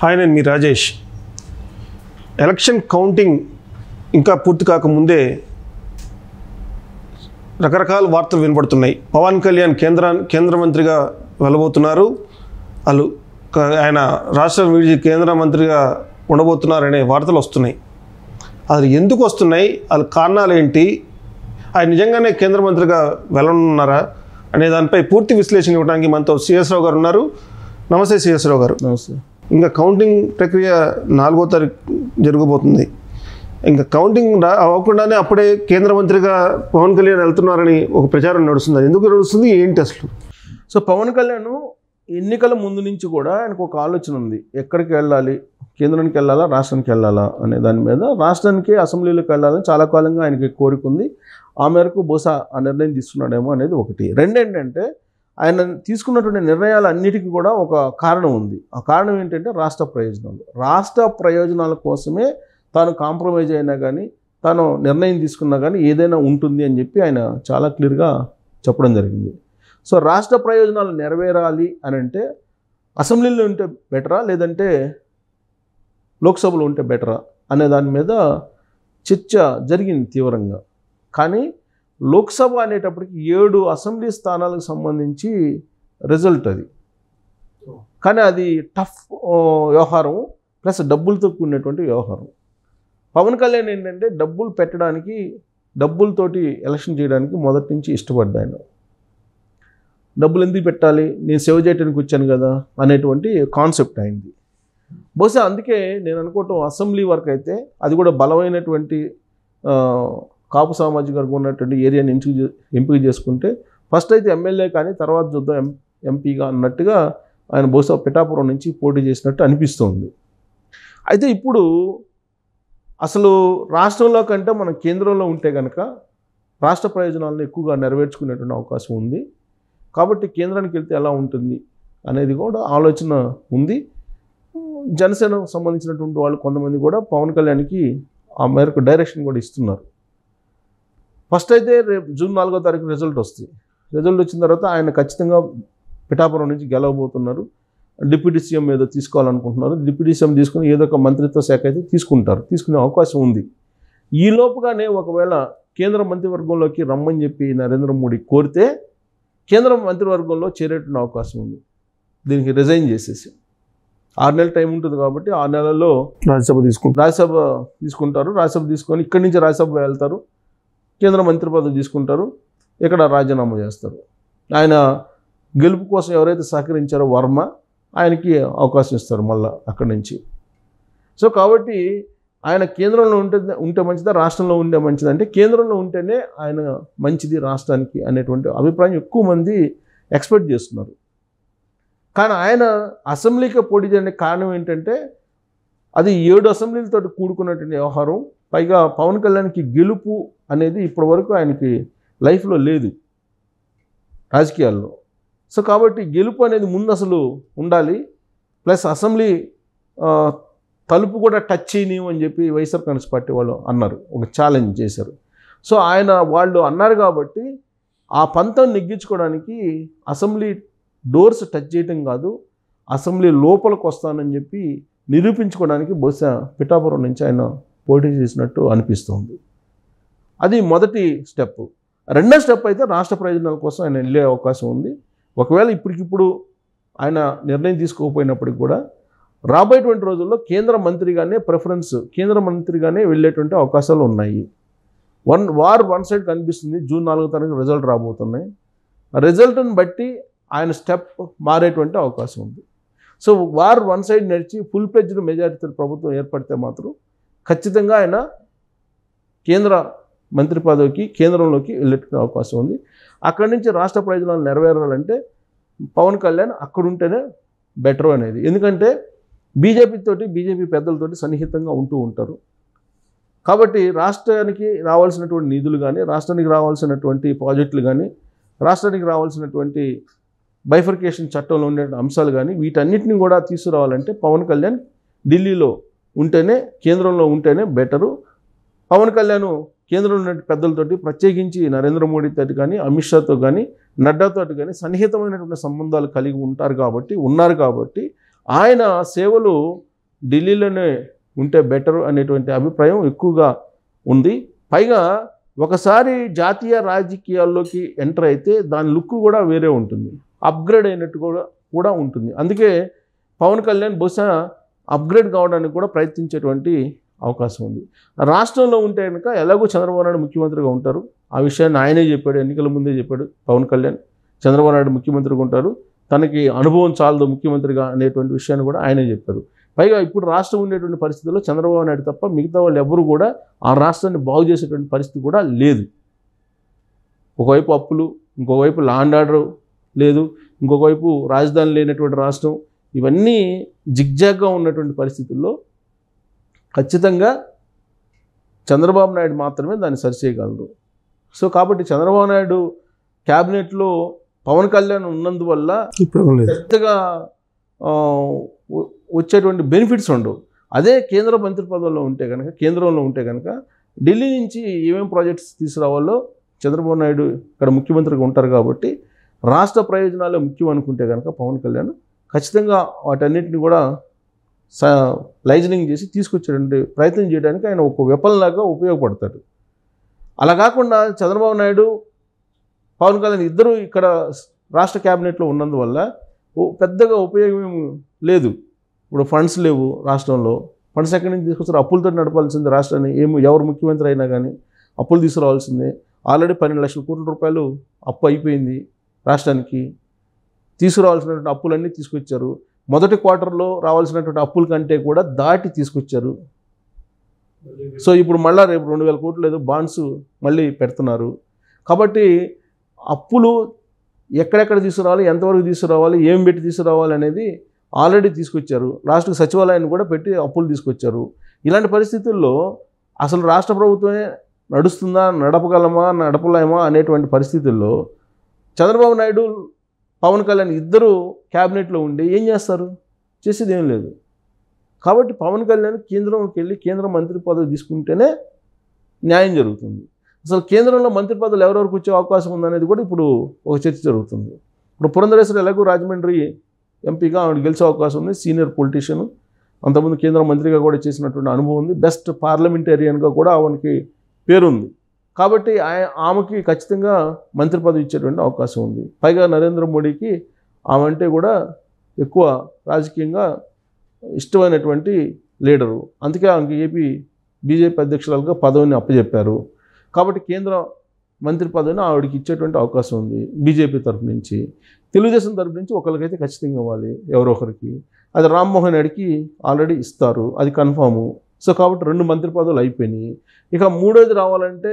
Hi, నేను మీ Rajesh. Election counting ఇంకా పూర్తి కాకముందే రకరకాల వార్తలు వినపడుతున్నాయి. పవన్ కళ్యాణ్ కేంద్ర మంత్రిగా వెళ్ళబోతున్నారు, ఆయన రాష్ట్ర విడిచి కేంద్ర మంత్రిగా ఉండబోతున్నారనే వార్తలు వస్తున్నాయి. అది ఎందుకు వస్తున్నాయి, వాళ్ళ కారణాలు ఏంటి, ఆయన నిజంగానే కేంద్ర మంత్రిగా వెళ్ళనున్నారా అనే దానిపై పూర్తి విశ్లేషణ ఇవ్వడానికి మనతో సిఎస్ రావు గారు ఉన్నారు. నమస్తే సిఎస్ రావు గారు. నమస్తే. ఇంకా కౌంటింగ్ ప్రక్రియ 4వ తారీఖు జరగబోతుంది. ఇంకా కౌంటింగ్ అవ్వకుండానే అప్పుడే కేంద్ర మంత్రిగా పవన్ కళ్యాణ్ వెళ్తున్నారని ఒక ప్రచారం నడుస్తుంది. అది ఎందుకు నడుస్తుంది, ఏంటి అసలు? సో పవన్ కళ్యాణ్ ఎన్నికల ముందు నుంచి కూడా ఆయనకు ఒక ఆలోచన ఉంది. ఎక్కడికి వెళ్ళాలి, కేంద్రానికి వెళ్ళాలా, రాష్ట్రానికి వెళ్ళాలా అనే దాని మీద. రాష్ట్రానికి అసెంబ్లీలోకి వెళ్ళాలని చాలా కాలంగా ఆయనకి కోరిక ఉంది. ఆ మేరకు బహుశా ఆ నిర్ణయం తీసుకున్నాడేమో అనేది ఒకటి. రెండేంటంటే ఆయన తీసుకున్నటువంటి నిర్ణయాలన్నిటికీ కూడా ఒక కారణం ఉంది. ఆ కారణం ఏంటంటే రాష్ట్ర ప్రయోజనాల కోసమే తాను కాంప్రమైజ్ అయినా కానీ, తాను నిర్ణయం తీసుకున్నా కానీ ఏదైనా ఉంటుంది అని చెప్పి ఆయన చాలా క్లియర్గా చెప్పడం జరిగింది. సో రాష్ట్ర ప్రయోజనాలు నెరవేరాలి అని అంటే అసెంబ్లీలో ఉంటే బెటరా లేదంటే లోక్సభలో ఉంటే బెటరా అనే దాని మీద చర్చ జరిగింది తీవ్రంగా. కానీ లోక్సభ అనేటప్పటికి 7 అసెంబ్లీ స్థానాలకు సంబంధించి రిజల్ట్ అది. కానీ అది టఫ్ వ్యవహారం, ప్లస్ డబ్బులతో కూడినటువంటి వ్యవహారం. పవన్ కళ్యాణ్ ఏంటంటే డబ్బులు పెట్టడానికి, డబ్బులతోటి ఎలక్షన్ చేయడానికి మొదటి నుంచి ఇష్టపడ్డాను. డబ్బులు ఎందుకు పెట్టాలి, నేను సేవ్ చేయడానికి వచ్చాను కదా అనేటువంటి కాన్సెప్ట్ అయింది. బహుశా అందుకే నేను అనుకోవటం అసెంబ్లీ వరకు అయితే అది కూడా బలమైనటువంటి కాపు సామాజిక వర్గం ఉన్నటువంటి ఏరియాని ఎంపిక చేసుకుంటే ఫస్ట్ అయితే ఎమ్మెల్యే కానీ తర్వాత చూద్దాం ఎంపీగా అన్నట్టుగా ఆయన బహుశా పిఠాపురం నుంచి పోటీ చేసినట్టు అనిపిస్తుంది. అయితే ఇప్పుడు అసలు రాష్ట్రంలో కంటే మనం కేంద్రంలో ఉంటే కనుక రాష్ట్ర ప్రయోజనాలను ఎక్కువగా నెరవేర్చుకునేటువంటి అవకాశం ఉంది. కాబట్టి కేంద్రానికి వెళ్తే ఎలా ఉంటుంది అనేది కూడా ఆలోచన ఉంది. జనసేనకు సంబంధించినటువంటి వాళ్ళు కొంతమంది కూడా పవన్ కళ్యాణ్కి ఆ మేరకు డైరెక్షన్ కూడా ఇస్తున్నారు. ఫస్ట్ అయితే రేపు జూన్ 4వ తారీఖు రిజల్ట్ వస్తుంది. రిజల్ట్ వచ్చిన తర్వాత ఆయన ఖచ్చితంగా పిఠాపురం నుంచి గెలవబోతున్నారు. డిప్యూటీ సీఎం ఏదో తీసుకోవాలనుకుంటున్నారు. డిప్యూటీ సీఎం తీసుకుని ఏదో ఒక మంత్రిత్వ శాఖ అయితే తీసుకునే అవకాశం ఉంది. ఈ లోపుగానే ఒకవేళ కేంద్ర మంత్రివర్గంలోకి రమ్మని చెప్పి నరేంద్ర మోడీ కోరితే కేంద్ర మంత్రివర్గంలో చేరేటువంటి అవకాశం ఉంది. దీనికి రిజైన్ చేసేసి 6 నెలల టైం ఉంటుంది కాబట్టి 6 నెలల్లో రాజ్యసభ తీసుకుంటారు. రాజ్యసభ తీసుకొని ఇక్కడి నుంచి రాజ్యసభ వెళ్తారు, కేంద్ర మంత్రి పదవి తీసుకుంటారు, ఇక్కడ రాజీనామా చేస్తారు. ఆయన గెలుపు కోసం ఎవరైతే సహకరించారో వర్మ, ఆయనకి అవకాశం ఇస్తారు మళ్ళీ అక్కడి నుంచి. సో కాబట్టి ఆయన కేంద్రంలో ఉంటే మంచిదా, రాష్ట్రంలో ఉంటే మంచిదా అంటే కేంద్రంలో ఉంటేనే ఆయన మంచిది రాష్ట్రానికి అనేటువంటి అభిప్రాయం ఎక్కువ మంది ఎక్స్పెక్ట్ చేస్తున్నారు. కానీ ఆయన అసెంబ్లీకి పోటీ చేయడానికి కారణం ఏంటంటే అది 7 అసెంబ్లీలతో కూడుకున్నటువంటి వ్యవహారం. పైగా పవన్ కళ్యాణ్కి గెలుపు అనేది ఇప్పటివరకు ఆయనకి లైఫ్లో లేదు రాజకీయాల్లో. సో కాబట్టి గెలుపు అనేది ముందు అసలు ఉండాలి. ప్లస్ అసెంబ్లీ తలుపు కూడా టచ్ చేయనివ్వు అని చెప్పి వైఎస్ఆర్ కాంగ్రెస్ పార్టీ వాళ్ళు అన్నారు, ఒక ఛాలెంజ్ చేశారు. సో వాళ్ళు అన్నారు కాబట్టి ఆ పంతం నెగ్గించుకోవడానికి అసెంబ్లీ డోర్స్ టచ్ చేయటం కాదు, అసెంబ్లీ లోపలికి వస్తానని చెప్పి నిరూపించుకోవడానికి బహుశా పిఠాపురం నుంచి ఆయన పోటీ చేసినట్టు అనిపిస్తుంది. అది మొదటి స్టెప్. రెండో స్టెప్ అయితే రాష్ట్ర ప్రయోజనాల కోసం ఆయన వెళ్ళే అవకాశం ఉంది. ఒకవేళ ఇప్పటికిప్పుడు ఆయన నిర్ణయం తీసుకోకపోయినప్పటికి కూడా రాబోయేటువంటి రోజుల్లో కేంద్ర మంత్రిగానే వెళ్ళేటువంటి అవకాశాలు ఉన్నాయి. వన్ సైడ్ కనిపిస్తుంది. జూన్ 4వ తారీఖు రిజల్ట్ రాబోతున్నాయి. ఆ రిజల్ట్ని బట్టి ఆయన స్టెప్ మారేటువంటి అవకాశం ఉంది. సో వన్ సైడ్ నడిచి ఫుల్ ప్లెడ్జ్డ్ మెజారిటీ ప్రభుత్వం ఏర్పడితే మాత్రం ఖచ్చితంగా ఆయన కేంద్ర మంత్రి పదవికి కేంద్రంలోకి వెళ్ళేటువంటి అవకాశం ఉంది. అక్కడి నుంచి రాష్ట్ర ప్రయోజనాలు నెరవేరాలంటే పవన్ కళ్యాణ్ అక్కడుంటేనే బెటర్ అనేది. ఎందుకంటే బీజేపీ పెద్దలతోటి సన్నిహితంగా ఉంటూ ఉంటారు. కాబట్టి రాష్ట్రానికి రావాల్సినటువంటి నిధులు కానీ, రాష్ట్రానికి రావాల్సినటువంటి ప్రాజెక్టులు కానీ, రాష్ట్రానికి రావాల్సినటువంటి బైఫర్కేషన్ చట్టంలో ఉండే అంశాలు కానీ వీటన్నిటిని కూడా తీసుకురావాలంటే పవన్ కళ్యాణ్ ఢిల్లీలో ఉంటేనే, కేంద్రంలో ఉంటేనే బెటరు. పవన్ కళ్యాణ్ కేంద్రంలో ఉన్న పెద్దలతోటి ప్రత్యేకించి నరేంద్ర మోడీతో కానీ, అమిత్ షాతో కానీ, నడ్డాతో కానీ సన్నిహితమైనటువంటి సంబంధాలు కలిగి ఉన్నారు కాబట్టి ఆయన సేవలు ఢిల్లీలోనే ఉంటే బెటర్ అనేటువంటి అభిప్రాయం ఎక్కువగా ఉంది. పైగా ఒకసారి జాతీయ రాజకీయాల్లోకి ఎంటర్ అయితే దాని లుక్ కూడా వేరే ఉంటుంది, అప్గ్రేడ్ అయినట్టు కూడా ఉంటుంది. అందుకే పవన్ కళ్యాణ్ బహుశా అప్గ్రేడ్ కావడానికి కూడా ప్రయత్నించేటువంటి అవకాశం ఉంది. రాష్ట్రంలో ఉంటే కనుక ఎలాగో చంద్రబాబు నాయుడు ముఖ్యమంత్రిగా ఉంటారు, ఆ విషయాన్ని ఆయనే చెప్పాడు, ఎన్నికల ముందే చెప్పాడు పవన్ కళ్యాణ్. చంద్రబాబు నాయుడు ముఖ్యమంత్రిగా ఉంటారు, తనకి అనుభవం చాలదు ముఖ్యమంత్రిగా అనేటువంటి విషయాన్ని కూడా ఆయనే చెప్పారు. పైగా ఇప్పుడు రాష్ట్రం ఉండేటువంటి పరిస్థితుల్లో చంద్రబాబు నాయుడు తప్ప మిగతా వాళ్ళు ఎవరు కూడా ఆ రాష్ట్రాన్ని బాగు చేసేటువంటి పరిస్థితి కూడా లేదు. ఒకవైపు అప్పులు, ఇంకోవైపు లా అండ్ ఆర్డర్ లేదు, ఇంకొక వైపు రాజధాని లేనటువంటి రాష్ట్రం, ఇవన్నీ జిగ్జాగ్గా ఉన్నటువంటి పరిస్థితుల్లో ఖచ్చితంగా చంద్రబాబు నాయుడు మాత్రమే దాన్ని సరిచేయగలరు. సో కాబట్టి చంద్రబాబు నాయుడు క్యాబినెట్లో పవన్ కళ్యాణ్ ఉన్నందువల్ల పెద్దగా వచ్చేటువంటి బెనిఫిట్స్ ఉండవు. అదే కేంద్ర మంత్రి పదవుల్లో ఉంటే కనుక, కేంద్రంలో ఉంటే కనుక ఢిల్లీ నుంచి ఏమేమి ప్రాజెక్ట్స్ తీసుకురావాలో చంద్రబాబు నాయుడు ఇక్కడ ముఖ్యమంత్రిగా ఉంటారు కాబట్టి రాష్ట్ర ప్రయోజనాలే ముఖ్యం అనుకుంటే కనుక పవన్ కళ్యాణ్ ఖచ్చితంగా వాటన్నిటిని కూడా లైజనింగ్ చేసి తీసుకొచ్చేటువంటి ప్రయత్నం చేయడానికి ఆయన ఒక వెపన్లాగా ఉపయోగపడతాడు. అలా కాకుండా చంద్రబాబు నాయుడు పవన్ కళ్యాణ్ ఇద్దరు ఇక్కడ రాష్ట్ర క్యాబినెట్లో ఉన్నందువల్ల పెద్దగా ఉపయోగం లేదు. ఇప్పుడు ఫండ్స్ లేవు రాష్ట్రంలో, ఫండ్స్ ఎక్కడి నుంచి తీసుకొస్తారు? అప్పులతో నడపాల్సింది రాష్ట్రాన్ని. ఎవరు ముఖ్యమంత్రి అయినా కానీ అప్పులు తీసుకురావాల్సిందే. ఆల్రెడీ 12 లక్షల కోట్ల రూపాయలు అప్పు అయిపోయింది రాష్ట్రానికి. తీసుకురావాల్సినటువంటి అప్పులన్నీ తీసుకొచ్చారు. మొదటి క్వార్టర్లో రావాల్సినటువంటి అప్పుల కంటే కూడా దాటి తీసుకొచ్చారు. సో ఇప్పుడు మళ్ళీ రేపు 2000 కోట్లు ఏదో బాండ్స్ మళ్ళీ పెడుతున్నారు. కాబట్టి అప్పులు ఎక్కడెక్కడ తీసుకురావాలి, ఎంతవరకు తీసుకురావాలి, ఏం పెట్టి తీసుకురావాలి అనేది ఆల్రెడీ తీసుకొచ్చారు. రాష్ట్ర సచివాలయాన్ని కూడా పెట్టి అప్పులు తీసుకొచ్చారు. ఇలాంటి పరిస్థితుల్లో అసలు రాష్ట్ర ప్రభుత్వమే నడుస్తుందా, నడపలేమా అనేటువంటి పరిస్థితుల్లో చంద్రబాబు నాయుడు పవన్ కళ్యాణ్ ఇద్దరు క్యాబినెట్లో ఉండి ఏం చేస్తారు? చేసేది ఏం లేదు. కాబట్టి పవన్ కళ్యాణ్ కేంద్రంకి వెళ్ళి కేంద్ర మంత్రి పదవి తీసుకుంటేనే న్యాయం జరుగుతుంది. అసలు కేంద్రంలో మంత్రి పదవులు ఎవరెవరికి వచ్చే అవకాశం ఉందనేది కూడా ఇప్పుడు ఒక చర్చ జరుగుతుంది. ఇప్పుడు పురంధరేశ్వరి ఎలాగో రాజమండ్రి ఎంపీగా ఆవిడ గెలిచే అవకాశం ఉంది, సీనియర్ పొలిటీషియన్, అంతకుముందు కేంద్ర మంత్రిగా కూడా చేసినటువంటి అనుభవం ఉంది, బెస్ట్ పార్లమెంటేరియన్గా కూడా ఆమెకి పేరుంది. కాబట్టి ఆమెకి ఖచ్చితంగా మంత్రి పదవి ఇచ్చేటువంటి అవకాశం ఉంది. పైగా నరేంద్ర మోడీకి ఆమె అంటే కూడా ఎక్కువ రాజకీయంగా ఇష్టమైనటువంటి లీడరు. అందుకే ఆమెకి బీజేపీ అధ్యక్షురాలుగా పదవిని అప్పచెప్పారు. కాబట్టి కేంద్ర మంత్రి పదవిని ఆవిడకి ఇచ్చేటువంటి అవకాశం ఉంది బీజేపీ తరఫు నుంచి. తెలుగుదేశం తరఫు నుంచి ఒకరికైతే ఖచ్చితంగా ఇవ్వాలి, ఎవరో ఒకరికి. అది రామ్మోహన్ రెడ్డికి ఆల్రెడీ ఇస్తారు, అది కన్ఫాము. సో కాబట్టి 2 మంత్రి పదవులు అయిపోయినాయి. ఇక మూడోది రావాలంటే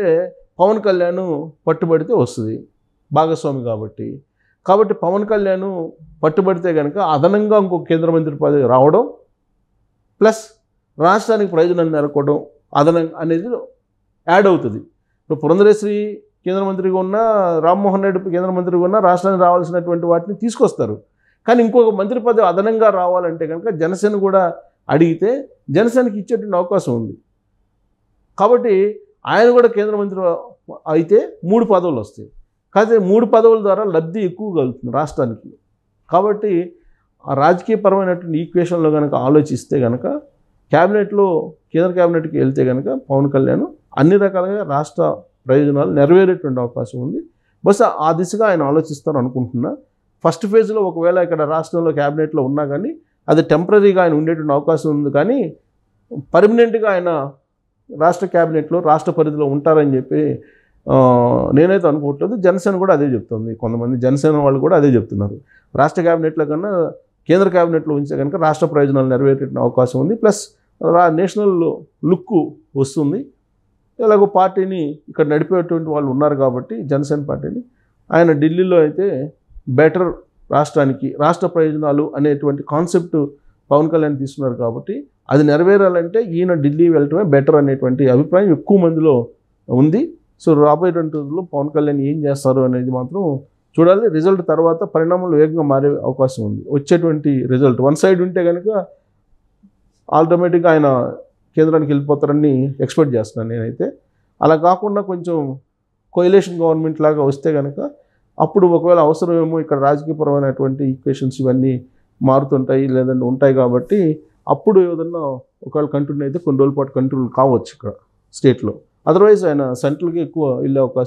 పవన్ కళ్యాణ్ పట్టుబడితే వస్తుంది, భాగస్వామి కాబట్టి పవన్ కళ్యాణ్ పట్టుబడితే కనుక అదనంగా ఇంకొక కేంద్ర మంత్రి పదవి రావడం ప్లస్ రాష్ట్రానికి ప్రయోజనాన్ని నెలకొవడం అదనంగా అనేది యాడ్ అవుతుంది. ఇప్పుడు పురంధరేశ్వరి కేంద్ర మంత్రిగా ఉన్నా, రామ్మోహన్ రెడ్డి కేంద్ర మంత్రిగా ఉన్నా రాష్ట్రానికి రావాల్సినటువంటి వాటిని తీసుకొస్తారు. కానీ ఇంకొక మంత్రి పదవి అదనంగా రావాలంటే కనుక జనసేన కూడా అడిగితే జనసేనకి ఇచ్చేటువంటి అవకాశం ఉంది. కాబట్టి ఆయన కూడా కేంద్ర మంత్రి అయితే 3 పదవులు వస్తాయి. కాకపోతే 3 పదవుల ద్వారా లబ్ధి ఎక్కువ కలుగుతుంది రాష్ట్రానికి. కాబట్టి ఆ రాజకీయపరమైనటువంటి ఈక్వేషన్లో కనుక ఆలోచిస్తే కనుక క్యాబినెట్లో కేంద్ర క్యాబినెట్కి వెళ్తే కనుక పవన్ కళ్యాణ్ అన్ని రకాలుగా రాష్ట్ర ప్రయోజనాలు నెరవేరేటువంటి అవకాశం ఉంది. బహుశా ఆ దిశగా ఆయన ఆలోచిస్తారు అనుకుంటున్నా. ఫస్ట్ ఫేజ్లో ఒకవేళ ఇక్కడ రాష్ట్రంలో క్యాబినెట్లో ఉన్నా కానీ అది టెంపరీగా ఆయన ఉండేటువంటి అవకాశం ఉంది. కానీ పర్మనెంట్గా ఆయన రాష్ట్ర క్యాబినెట్లో రాష్ట్ర పరిధిలో ఉంటారని చెప్పి నేనైతే అనుకోవట్లేదు. జనసేన కూడా అదే చెప్తుంది, కొంతమంది జనసేన వాళ్ళు కూడా అదే చెప్తున్నారు. రాష్ట్ర క్యాబినెట్లో కన్నా కేంద్ర క్యాబినెట్లో ఉంచే కనుక రాష్ట్ర ప్రయోజనాలు నెరవేరే అవకాశం ఉంది. ప్లస్ నేషనల్ లుక్ వస్తుంది. ఎలాగో పార్టీని ఇక్కడ నడిపేటువంటి వాళ్ళు ఉన్నారు కాబట్టి జనసేన పార్టీని ఆయన ఢిల్లీలో అయితే బెటర్ రాష్ట్రానికి రాష్ట్ర ప్రయోజనాలు అనేటువంటి కాన్సెప్ట్ పవన్ కళ్యాణ్ తీసుకున్నారు కాబట్టి అది నెరవేరాలంటే ఈయన ఢిల్లీ వెళ్ళటమే బెటర్ అనేటువంటి అభిప్రాయం ఎక్కువ మందిలో ఉంది. సో రాబోయేటువంటి రోజుల్లో పవన్ కళ్యాణ్ ఏం చేస్తారు అనేది మాత్రం చూడాలి. రిజల్ట్ తర్వాత పరిణామాలు వేగంగా మారే అవకాశం ఉంది. వచ్చేటువంటి రిజల్ట్ వన్ సైడ్ ఉంటే కనుక ఆటోమేటిక్గా ఆయన కేంద్రానికి వెళ్ళిపోతారని ఎక్స్పెక్ట్ చేస్తున్నాను నేనైతే. అలా కాకుండా కొంచెం కోయలేషన్ గవర్నమెంట్ లాగా వస్తే కనుక అప్పుడు ఒకవేళ అవసరమేమో ఇక్కడ రాజకీయపరమైనటువంటి ఈక్వేషన్స్ ఇవన్నీ మారుతుంటాయి లేదంటే ఉంటాయి కాబట్టి అప్పుడు ఏదన్నా ఒకవేళ కంటిన్యూ అయితే కొన్ని రోజుల పాటు కంటిన్యూ కావచ్చు ఇక్కడ స్టేట్లో. అదర్వైజ్ ఆయన సెంట్రల్కి ఎక్కువ వెళ్ళే అవకాశం